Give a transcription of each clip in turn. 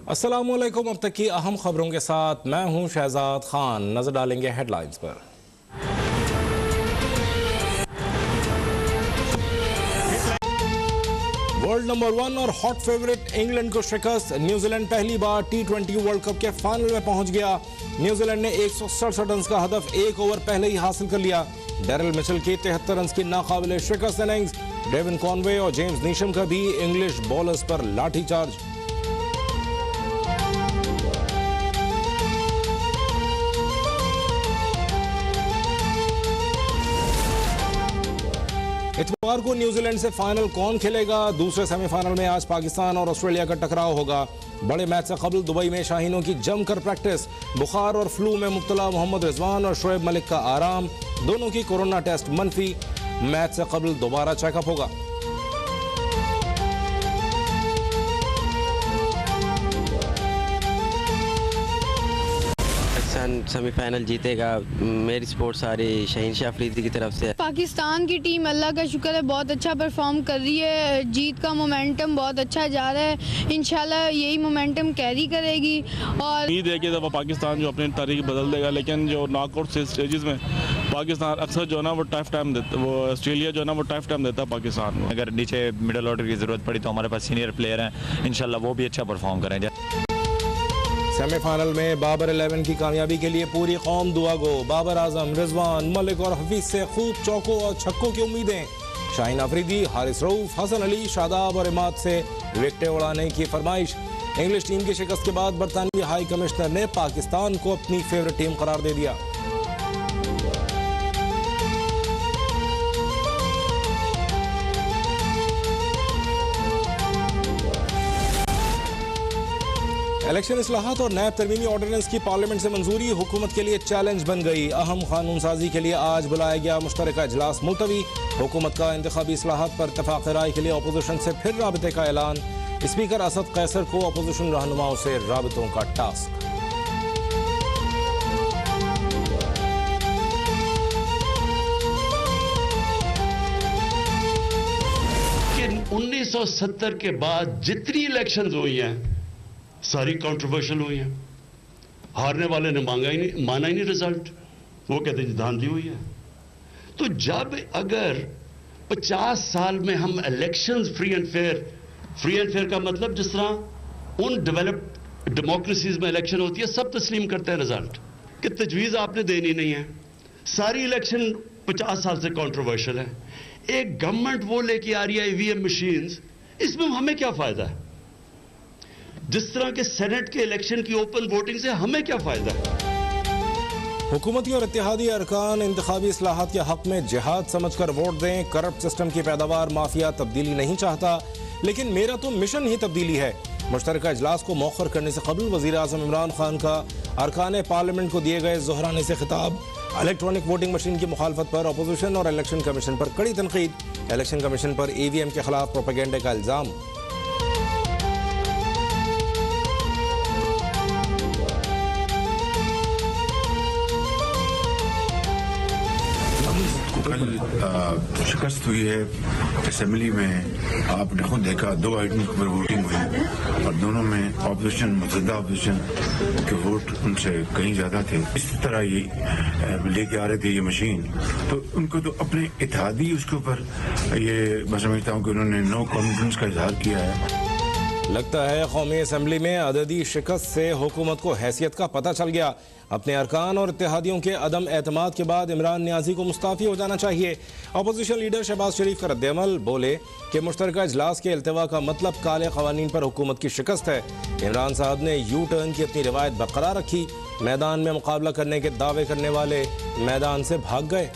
अस्सलामुअलैकुम। अब तक की अहम खबरों के साथ मैं हूं शहजाद खान। नजर डालेंगे हेडलाइंस पर। वर्ल्ड नंबर 1 और हॉट फेवरेट इंग्लैंड को शिकस्त। न्यूजीलैंड पहली बार T20 वर्ल्ड कप के फाइनल में पहुंच गया। न्यूजीलैंड ने 167 रन का हदफ एक ओवर पहले ही हासिल कर लिया। डेरिल मिचेल की 73 रन की नाकाबिले शिकस्त इनिंग्स। डेविन कॉनवे और जेम्स नीशम का भी इंग्लिश बॉलर्स पर लाठीचार्ज। इतवार को न्यूजीलैंड से फाइनल कौन खेलेगा? दूसरे सेमीफाइनल में आज पाकिस्तान और ऑस्ट्रेलिया का टकराव होगा। बड़े मैच से कबल दुबई में शाहीनों की जमकर प्रैक्टिस। बुखार और फ्लू में मुब्तला मोहम्मद रिजवान और शोएब मलिक का आराम। दोनों की कोरोना टेस्ट मनफी। मैच से कबल दोबारा चेकअप होगा। सेमीफाइनल जीतेगा। मेरी सपोर्ट सारी शहीन शाह अफरीदी की तरफ से। पाकिस्तान की टीम अल्लाह का शुक्र है बहुत अच्छा परफॉर्म कर रही है। जीत का मोमेंटम बहुत अच्छा जा रहा है। इंशाल्लाह यही मोमेंटम कैरी करेगी और उम्मीद है कि दफ़ा पाकिस्तान जो अपनी तारीख बदल देगा। लेकिन जो नॉकआउट से स्टेजेस में पाकिस्तान अक्सर जो है ना वो टफ टाइम देता, वो ऑस्ट्रेलिया जो है ना वो टफ टाइम देता है पाकिस्तान में। अगर नीचे मिडल ऑर्डर की ज़रूरत पड़ी तो हमारे पास सीनियर प्लेयर हैं, इंशाल्लाह वो भी अच्छा परफॉर्म करेंगे। सेमीफाइनल में बाबर 11 की कामयाबी के लिए पूरी कौम दुआ गो। बाबर आजम, रिजवान मलिक और हफीज से खूब चौकों और छक्कों की उम्मीदें। शाहीन अफरीदी, हारिस रऊफ, हसन अली, शादाब और इमाद से विकेटें उड़ाने की फरमाइश। इंग्लिश टीम की शिकस्त के बाद बरतानवी हाई कमिश्नर ने पाकिस्तान को अपनी फेवरेट टीम करार दे दिया। इलेक्शन इस्लाहात और नैब तरमीमी ऑर्डिनेंस की पार्लियामेंट से मंजूरी हुकूमत के लिए चैलेंज बन गई। अहम कानून साजी के लिए आज बुलाया गया मुश्तरका इजलास मुलतवी। हुकूमत का इंतखाबी इस्लाहात पर इत्तफाक राय के लिए अपोजिशन से फिर राबते का ऐलान। स्पीकर असद कैसर को अपोजिशन रहनुमाओं से राबतों का टास्क। कि 1970 के बाद जितनी इलेक्शंस हुई हैं सारी कंट्रोवर्शियल हुई है। हारने वाले ने माना ही नहीं रिजल्ट। वो कहते हैं धांधली हुई है। तो जब अगर 50 साल में हम इलेक्शंस फ्री एंड फेयर का मतलब जिस तरह उन डेवलप्ड डेमोक्रेसीज में इलेक्शन होती है सब तस्लीम करते हैं रिजल्ट कि तजवीज़ आपने देनी नहीं है। सारी इलेक्शन 50 साल से कंट्रोवर्शियल है। एक गवर्नमेंट वो लेके आ रही है ईवीएम मशीन्स, इसमें हमें क्या फायदा है? जिस तरह के सेनेट के इलेक्शन की ओपन वोटिंग से हमें क्या फायदा है? हुकूमती और इत्तेहादी अरकान इंतखाबी इस्लाहात के हक में जिहाद समझकर वोट दें। करप्ट सिस्टम की पैदावार माफिया तब्दीली नहीं चाहता, लेकिन मेरा तो मिशन ही तब्दीली है। मुश्तरका इजलास को मौखर करने से कबल वज़ीर आज़म इमरान खान का अरकान पार्लियामेंट को दिए गए ज़ोहराने से खिताब। इलेक्ट्रॉनिक वोटिंग मशीन की मुखालफत पर अपोजिशन और इलेक्शन कमीशन पर कड़ी तनकीद। इलेक्शन कमीशन पर EVM के खिलाफ प्रोपेगेंडे का इल्ज़ाम। शिकस्त हुई है असेंबली में। आपने खुद देखा 2 आइटम पर वोटिंग हुई और दोनों में ऑपोजिशन मुतहदा ऑपोजिशन के वोट उनसे कहीं ज्यादा थे। इस तरह ये लेके आ रहे थे ये मशीन, तो उनको तो अपने इत्तेहादी उसके ऊपर ये मैं समझता हूँ कि उन्होंने नो कॉन्फिडेंस का इजहार किया है। लगता है कौमी असम्बली में अददी शिकस्त से हुकूमत को हैसियत का पता चल गया। अपने अरकान और इत्तेहादियों के अदम एतमाद के बाद इमरान नियाजी को मुस्ताफ़ी हो जाना चाहिए। अपोजिशन लीडर शहबाज शरीफ का रद्द-ए-अमल, बोले कि मुश्तरका इजलास के इल्तिवा का मतलब काले क़वानीन पर हुकूमत की शिकस्त है। इमरान साहब ने यू टर्न की अपनी रिवायत बरकरार रखी। मैदान में मुकाबला करने के दावे करने वाले मैदान से भाग गए।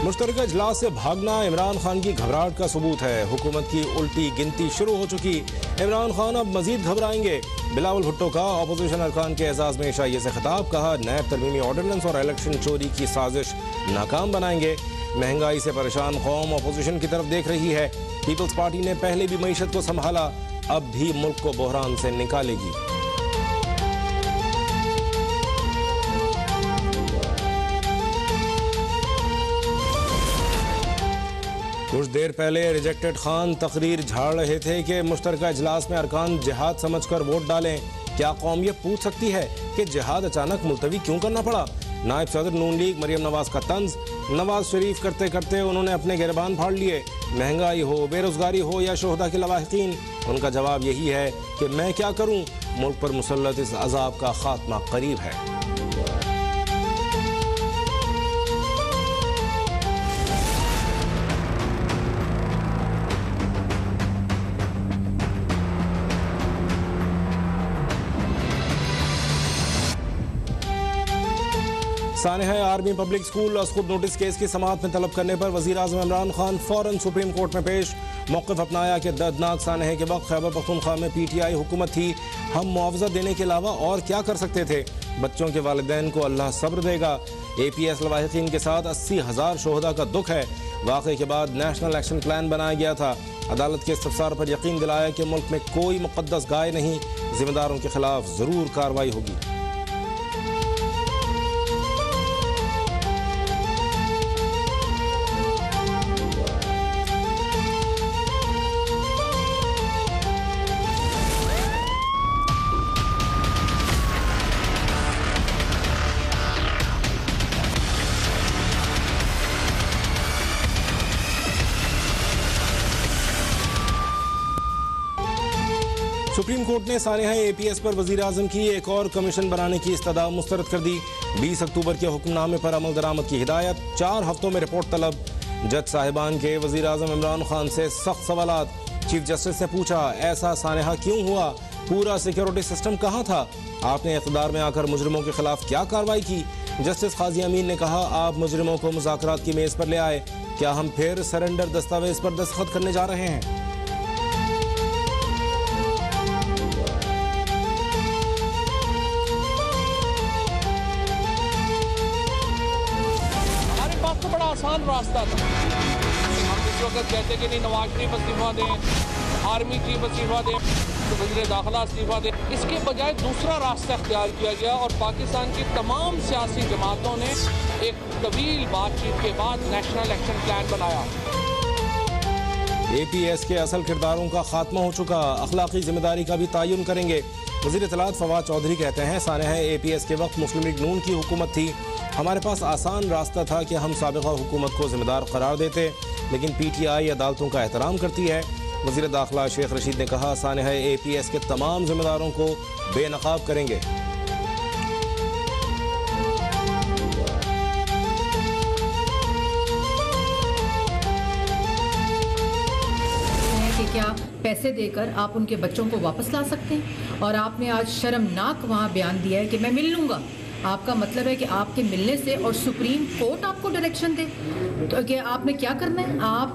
मुश्तरका इजलास से भागना इमरान खान की घबराहट का सबूत है। हुकूमत की उल्टी गिनती शुरू हो चुकी। इमरान खान अब मजीद घबराएंगे। बिलावल भुट्टो का अपोजिशन अरकान के एजाज में ईशाइये से खिताब। कहा नैब तरमीमी ऑर्डिनेंस और इलेक्शन चोरी की साजिश नाकाम बनाएंगे। महंगाई से परेशान कौम अपोजिशन की तरफ देख रही है। पीपल्स पार्टी ने पहले भी मईशत को संभाला, अब भी मुल्क को बहरान से निकालेगी। कुछ देर पहले रिजेक्टेड खान तकरीर झाड़ रहे थे कि मुश्तरका इजलास में अरकान जिहाद समझकर वोट डालें। क्या कौम ये पूछ सकती है कि जिहाद अचानक मुलतवी क्यों करना पड़ा? नायब सदर नून लीग मरियम नवाज का तंज। नवाज शरीफ करते करते उन्होंने अपने गिरबान फाड़ लिए। महंगाई हो, बेरोजगारी हो या शोहदा के लवाहिकीन, उनका जवाब यही है कि मैं क्या करूं, मुल्क पर मुसल्लत इस अजाब का खात्मा करीब है। सानेहा आर्मी पब्लिक स्कूल असखुद नोटिस केस की समाअत में तलब करने पर वज़ीर आज़म इमरान खान फौरन सुप्रीम कोर्ट में पेश। मौक़िफ़ अपनाया कि दर्दनाक सानेहा के वक्त खैबर पख्तूनख्वा में PTI हुकूमत थी, हम मुआवजा देने के अलावा और क्या कर सकते थे। बच्चों के वालिदैन को अल्लाह सब्र देगा। APS लवाहिकीन के साथ 80,000 शोहदा का दुख है। वाक़े के बाद नेशनल एक्शन प्लान बनाया गया था। अदालत के इस्तफ़सार पर यकीन दिलाया कि मुल्क में कोई मुक़द्दस गाय नहीं, जिम्मेदारों के खिलाफ ज़रूर कार्रवाई होगी। सुप्रीम कोर्ट ने सानेहा APS पर वज़ीर आज़म की एक और कमीशन बनाने की इस्तदा मुस्तरद कर दी। 20 अक्टूबर के हुक्मनामे पर अमल दरामद की हिदायत। 4 हफ्तों में रिपोर्ट तलब। जज साहिबान के वज़ीर आज़म इमरान खान से सख्त सवालात। चीफ जस्टिस ने पूछा, ऐसा सानेहा क्यों हुआ? पूरा सिक्योरिटी सिस्टम कहाँ था? आपने इक़्तिदार में आकर मुजरिमों के खिलाफ क्या कार्रवाई की? जस्टिस काजी अमीन ने कहा, आप मुजरिमों को मुज़ाकरात की मेज़ पर ले आए। क्या हम फिर सरेंडर दस्तावेज पर दस्तखत करने जा रहे हैं? बड़ा आसान रास्ता था। हम इस वक्त कहते कि नहीं, नवाज शरीफ इस्तीफा दें, आर्मी चीफ इस्तीफा दें, तो वज़ीर दाखिला इस्तीफा दें। इसके बजाय दूसरा रास्ता अख्तियार किया गया और पाकिस्तान की तमाम सियासी जमातों ने एक तवील बातचीत के बाद नेशनल एक्शन प्लान बनाया। APS के असल किरदारों का खात्मा हो चुका, अखलाकी जिम्मेदारी का भी तयन करेंगे। वज़ीर इत्तलात फवाद चौधरी कहते हैं, सानेहा APS के वक्त मुस्लिम लीग नून की हुकूमत थी। हमारे पास आसान रास्ता था कि हम साबिक़ा हुकूमत को जिम्मेदार करार देते, लेकिन PTI अदालतों का एहतराम करती है। वज़ीर दाखिला शेख रशीद ने कहा, सानेहा APS के तमाम जिम्मेदारों को बेनकाब करेंगे। क्या पैसे देकर आप उनके बच्चों को वापस ला सकते हैं? और आपने आज शर्मनाक वहाँ बयान दिया है कि मैं मिल लूँगा। आपका मतलब है कि आपके मिलने से और सुप्रीम कोर्ट आपको डायरेक्शन दे, तो क्या आपने क्या करना है? आप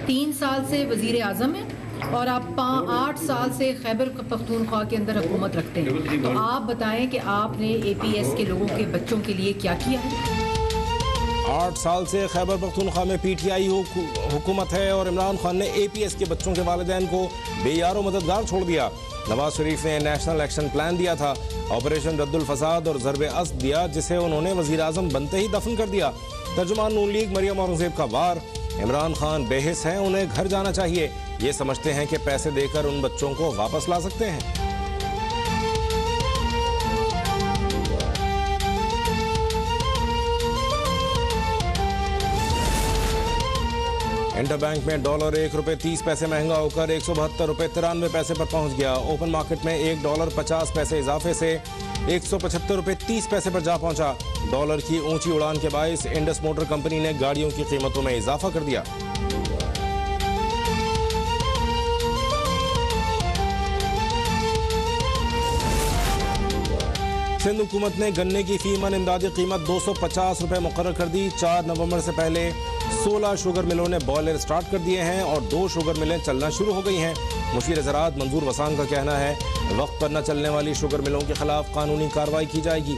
3 साल से वज़ीर आज़म हैं और आप 8 साल से खैबर पख्तूनख्वा के अंदर हुकूमत रखते हैं, तो आप बताएं कि आपने APS के लोगों के बच्चों के लिए क्या किया है? 8 साल से खैबर पख्तूनख्वा में PTI हुकूमत है और इमरान खान ने APS के बच्चों के वालिदैन को बेयारो मददगार छोड़ दिया। नवाज शरीफ ने नेशनल एक्शन प्लान दिया था, ऑपरेशन रद्दुल फसाद और ज़रबे अस्द दिया, जिसे उन्होंने वज़ीर आज़म बनते ही दफन कर दिया। तर्जुमान नून लीग मरियम औरंगज़ेब का वार। इमरान खान बेहिस हैं, उन्हें घर जाना चाहिए। ये समझते हैं कि पैसे देकर उन बच्चों को वापस ला सकते हैं। इंटरबैंक में डॉलर $1.30 महंगा होकर 172 रुपये 93 पैसे पर पहुंच गया। ओपन मार्केट में $1.50 इजाफे से 175 रुपये 30 पैसे पर जा पहुंचा। डॉलर की ऊंची उड़ान के बायस इंडस मोटर कंपनी ने गाड़ियों की कीमतों में इजाफा कर दिया। सिंध हुकूमत ने गन्ने की फीमन इमदादी कीमत 250 रुपये मुकर्रर कर दी। 4 नवंबर से पहले 16 शुगर मिलों ने बॉयलर स्टार्ट कर दिए हैं और 2 शुगर मिलें चलना शुरू हो गई हैं। मुशीर ज़राअत मंजूर वसान का कहना है, वक्त पर न चलने वाली शुगर मिलों के खिलाफ कानूनी कार्रवाई की जाएगी।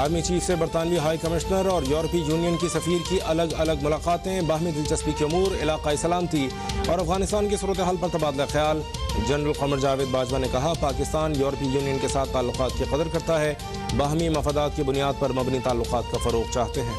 आर्मी चीफ से बरतानवी हाई कमिश्नर और यूरोपीय यूनियन की सफीर की अलग अलग मुलाकातें, बाहमी दिलचस्पी के अमूर, इलाकाई सलामती और अफगानिस्तान की सूरत हाल पर तबादला ख्याल। जनरल कमर जावेद बाजवा ने कहा, पाकिस्तान यूरोपीय यूनियन के साथ ताल्लुकात की कदर करता है, बाहमी मफादात की बुनियाद पर मबनी ताल्लुकात का फरोग चाहते हैं।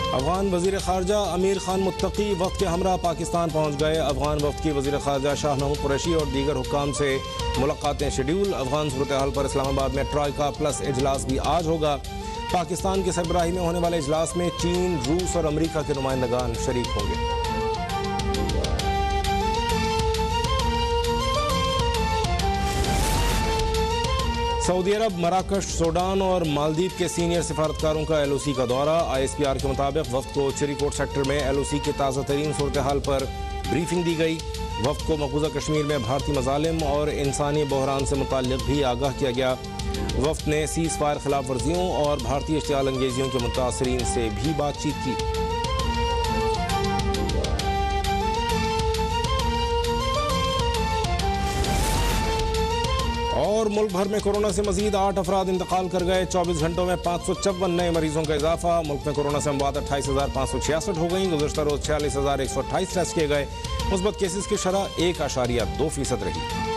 अफगान वज़ीर ख़ारजा अमीर खान मुत्तकी वक्त के हमरा पाकिस्तान पहुँच गए। अफगान वक्त की वज़ीर ख़ारजा शाह महमूद कुरैशी और दीगर हुक्काम से मुलाकातें शेड्यूल। अफगान सूरत हाल पर इस्लामाबाद में ट्राइका प्लस इजलास भी आज होगा। पाकिस्तान की सरबराही में होने वाले इजलास में चीन, रूस और अमरीका के नुमाइंदगान शरीक होंगे। सऊदी अरब, मराकश, सूडान और मालदीव के सीनियर सिफारतकारों का LOC का दौरा। ISPR के मुताबिक वक्त को चिरीकोट सेक्टर में LOC के ताज़ा तरीन सूरत हाल पर ब्रीफिंग दी गई। वक्त को मकबूजा कश्मीर में भारतीय मजालिम और इंसानी बहरान से मुताल्लिक भी आगाह किया गया। वक्त ने सीज़ फायर खिलाफ वर्जियों और भारतीय इश्तियाल अंगेजियों के मुतासरीन से भी बातचीत की। और मुल्क भर में कोरोना से मजीद 8 अफराद इंतकाल कर गए। 24 घंटों में 554 नए मरीजों का इजाफा। मुल्क में कोरोना से अमवात 28,566 हो गई। गुज़श्ता रोज 46,128 टेस्ट किए गए। मुस्बत केसेस की शरह 1.2% रही।